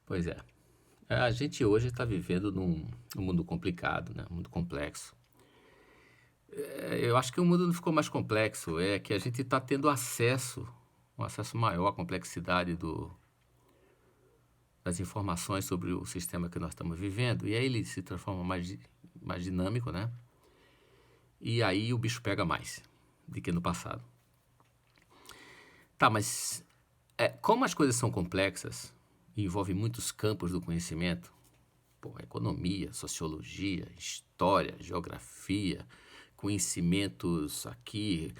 Pois é. A gente hoje está vivendo num mundo complicado, né? Um mundo complexo. Eu acho que o mundo não ficou mais complexo, é que a gente está tendo acesso, um acesso maior à complexidade das informações sobre o sistema que nós estamos vivendo, e aí ele se transforma mais dinâmico, né? E aí o bicho pega mais do que no passado. Tá, mas como as coisas são complexas e envolvem muitos campos do conhecimento, pô, economia, sociologia, história, geografia, conhecimentos aqui,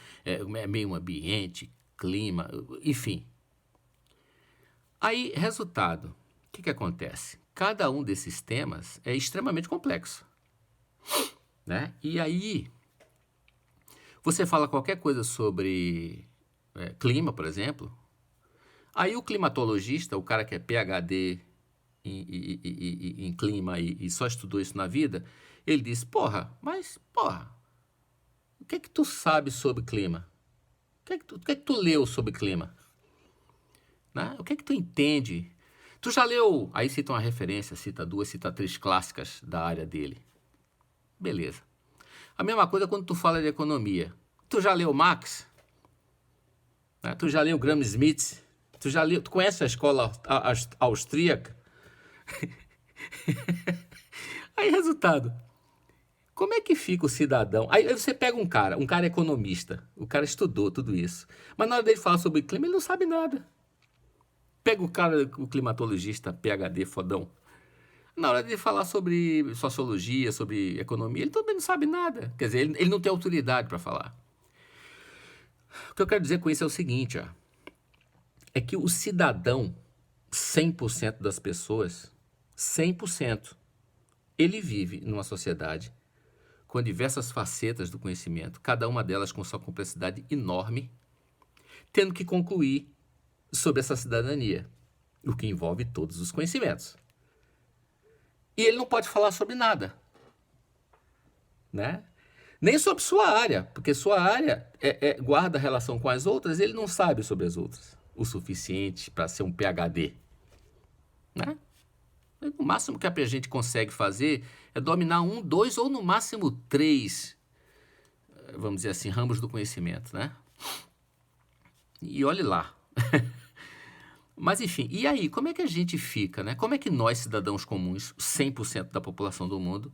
meio ambiente, clima, enfim. Aí, resultado, o que acontece? Cada um desses temas é extremamente complexo, né? E aí, você fala qualquer coisa sobre clima, por exemplo, aí o climatologista, o cara que é PhD em clima e só estudou isso na vida, ele diz, porra, o que é que tu sabe sobre clima? O que é que tu leu sobre clima? Né? O que é que tu entende? Tu já leu, aí cita uma referência, cita duas, cita três clássicas da área dele. Beleza. A mesma coisa quando tu fala de economia. Tu já leu Marx? Né? Tu já leu Graham Smith? Tu conhece a escola austríaca? Aí, resultado, como é que fica o cidadão? Aí você pega um cara economista, o cara estudou tudo isso, mas na hora dele falar sobre clima, ele não sabe nada. Pega o cara, o climatologista, PhD, fodão. Na hora de falar sobre sociologia, sobre economia, ele também não sabe nada. Quer dizer, ele não tem autoridade para falar. O que eu quero dizer com isso é o seguinte, ó, é que o cidadão, 100% das pessoas, 100%, ele vive numa sociedade com diversas facetas do conhecimento, cada uma delas com sua complexidade enorme, tendo que concluir sobre essa cidadania, o que envolve todos os conhecimentos. E ele não pode falar sobre nada, né? Nem sobre sua área, porque sua área guarda relação com as outras, ele não sabe sobre as outras o suficiente para ser um PhD, né? O máximo que a gente consegue fazer é dominar um, dois ou no máximo três, vamos dizer assim, ramos do conhecimento, né? E olhe lá. Mas enfim, e aí, como é que a gente fica, né? Como é que nós, cidadãos comuns, 100% da população do mundo,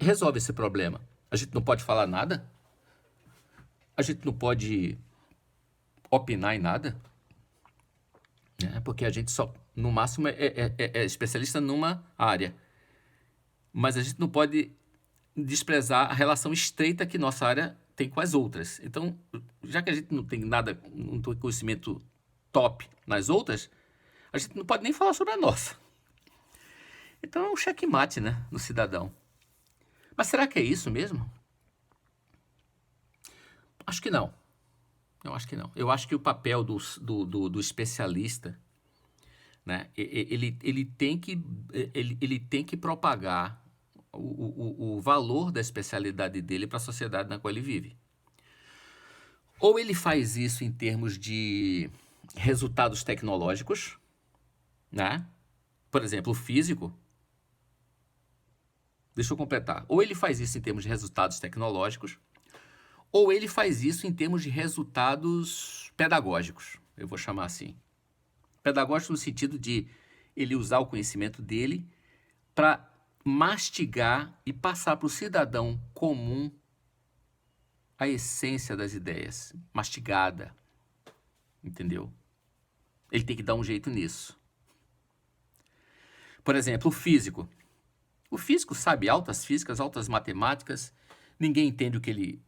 resolve esse problema? A gente não pode falar nada? A gente não pode opinar em nada? Né? Porque a gente só, no máximo, é especialista numa área. Mas a gente não pode desprezar a relação estreita que nossa área tem com as outras. Então, já que a gente não tem nada, não tem conhecimento top nas outras, a gente não pode nem falar sobre a nossa. Então é um checkmate, né, no cidadão. Mas será que é isso mesmo? Acho que não. Eu acho que não. Eu acho que o papel do especialista, né, ele tem que propagar o valor da especialidade dele para a sociedade na qual ele vive. Ou ele faz isso em termos de resultados tecnológicos, né? Por exemplo, o físico. Deixa eu completar. Ou ele faz isso em termos de resultados tecnológicos, ou ele faz isso em termos de resultados pedagógicos. Eu vou chamar assim. Pedagógico no sentido de ele usar o conhecimento dele para mastigar e passar para o cidadão comum a essência das ideias, mastigada, entendeu? Ele tem que dar um jeito nisso. Por exemplo, o físico. O físico sabe altas físicas, altas matemáticas, ninguém entende o que ele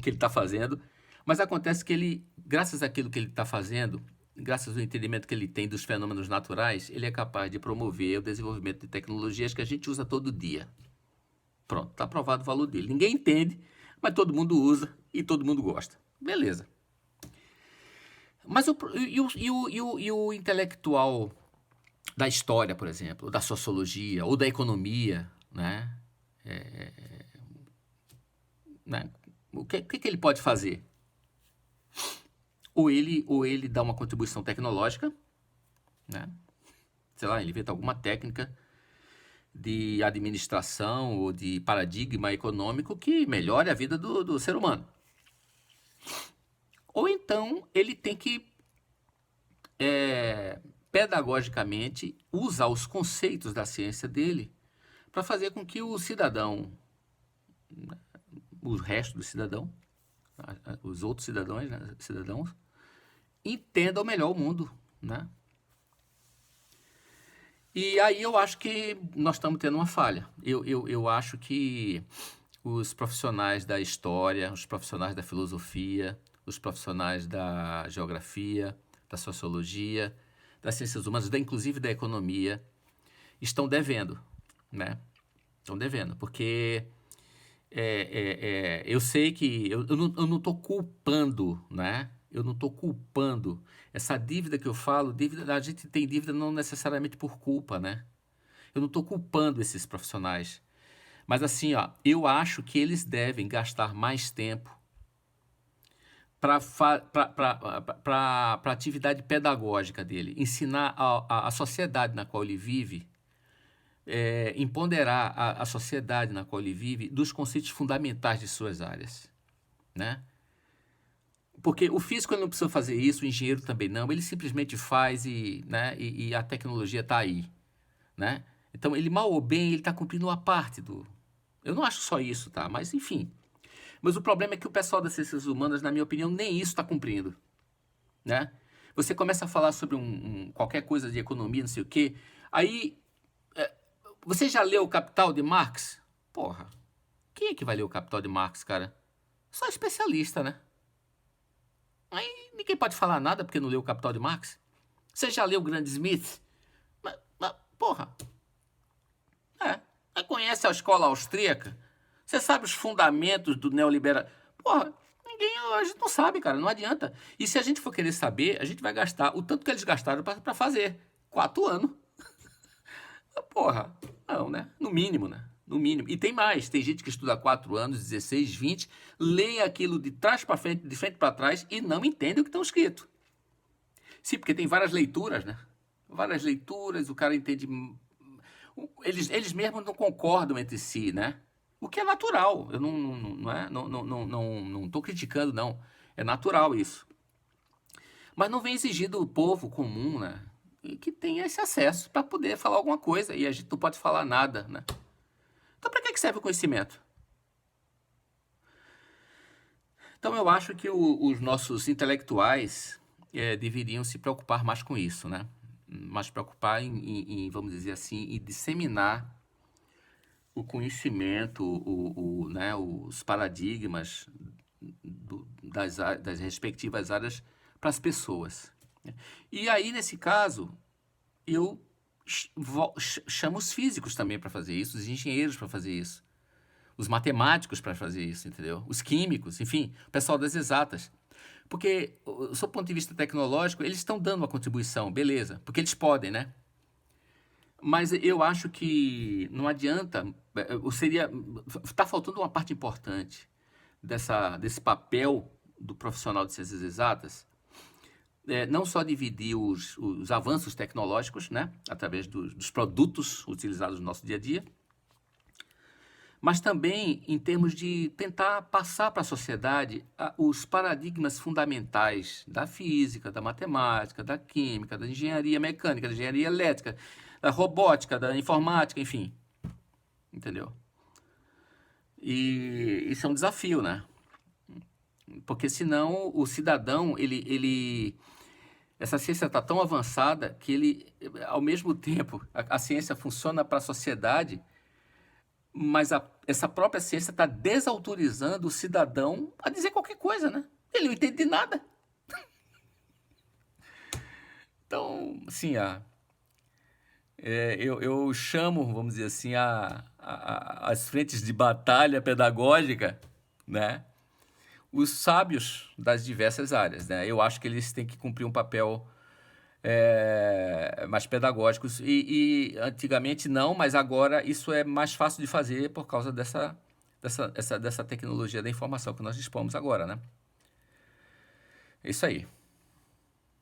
está fazendo, mas acontece que ele, graças àquilo que ele está fazendo, graças ao entendimento que ele tem dos fenômenos naturais, ele é capaz de promover o desenvolvimento de tecnologias que a gente usa todo dia. Pronto, está provado o valor dele. Ninguém entende, mas todo mundo usa e todo mundo gosta. Beleza. Mas o intelectual da história, por exemplo, da sociologia ou da economia, né? Né? O que ele pode fazer? Ou ele dá uma contribuição tecnológica, né? Sei lá, ele inventa alguma técnica de administração ou de paradigma econômico que melhore a vida do ser humano. Ou então ele tem que, pedagogicamente, usar os conceitos da ciência dele para fazer com que o cidadão, o resto do cidadão, os outros cidadãos, né, entendam melhor o mundo, né? E aí eu acho que nós estamos tendo uma falha. Eu acho que os profissionais da história, os profissionais da filosofia, os profissionais da geografia, da sociologia, das ciências humanas, inclusive da economia, estão devendo, né? Estão devendo, porque eu sei que eu não estou culpando, né? Eu não estou culpando essa dívida que eu falo. Dívida, a gente tem dívida não necessariamente por culpa, né? Eu não estou culpando esses profissionais. Mas assim, ó, eu acho que eles devem gastar mais tempo para a atividade pedagógica dele, ensinar a sociedade na qual ele vive, empoderar a sociedade na qual ele vive dos conceitos fundamentais de suas áreas, né? Porque o físico ele não precisa fazer isso, o engenheiro também não, ele simplesmente faz né, e a tecnologia está aí, né? Então, ele mal ou bem, ele está cumprindo uma parte do... Eu não acho só isso, tá? Mas, enfim. Mas o problema é que o pessoal das ciências humanas, na minha opinião, nem isso está cumprindo, né? Você começa a falar sobre qualquer coisa de economia, não sei o quê, aí... Você já leu o Capital de Marx? Porra, quem é que vai ler o Capital de Marx, cara? Só especialista, né? Aí ninguém pode falar nada porque não leu o Capital de Marx. Você já leu o Grande Smith? Porra, conhece a escola austríaca? Você sabe os fundamentos do neoliberalismo? Porra, a gente não sabe, cara, não adianta. E se a gente for querer saber, a gente vai gastar o tanto que eles gastaram para fazer. 4 anos. Porra, não, né? No mínimo, né? No mínimo. E tem mais, tem gente que estuda 4 anos, 16, 20, lê aquilo de trás para frente, de frente para trás e não entende o que está escrito. Sim, porque tem várias leituras, né? Várias leituras, o cara entende. Eles mesmos não concordam entre si, né? O que é natural. Eu não estou criticando, não. É natural isso. Mas não vem exigir do povo comum, né? Que tenha esse acesso para poder falar alguma coisa. E a gente não pode falar nada, né? Então, para que serve o conhecimento? Então, eu acho que os nossos intelectuais deveriam se preocupar mais com isso, né? Mais preocupar vamos dizer assim, em disseminar o conhecimento, né, os paradigmas das respectivas áreas para as pessoas. E aí, nesse caso, eu chamo os físicos também para fazer isso, os engenheiros para fazer isso, os matemáticos para fazer isso, entendeu? Os químicos, enfim, o pessoal das exatas. Porque, do seu ponto de vista tecnológico, eles estão dando uma contribuição, beleza, porque eles podem, né? Mas eu acho que não adianta, está faltando uma parte importante desse papel do profissional de ciências exatas, não só dividir os avanços tecnológicos, né, através dos produtos utilizados no nosso dia a dia, mas também em termos de tentar passar para a sociedade os paradigmas fundamentais da física, da matemática, da química, da engenharia mecânica, da engenharia elétrica, da robótica, da informática, enfim. Entendeu? E isso é um desafio, né? Porque senão o cidadão, essa ciência está tão avançada que ele, ao mesmo tempo, a ciência funciona para a sociedade, mas essa própria ciência está desautorizando o cidadão a dizer qualquer coisa, né? Ele não entende de nada. Então, assim, eu chamo, vamos dizer assim, as frentes de batalha pedagógica, né? Os sábios das diversas áreas, né? Eu acho que eles têm que cumprir um papel mais pedagógico. E antigamente não, mas agora isso é mais fácil de fazer por causa dessa tecnologia da informação que nós dispomos agora, né? É isso aí.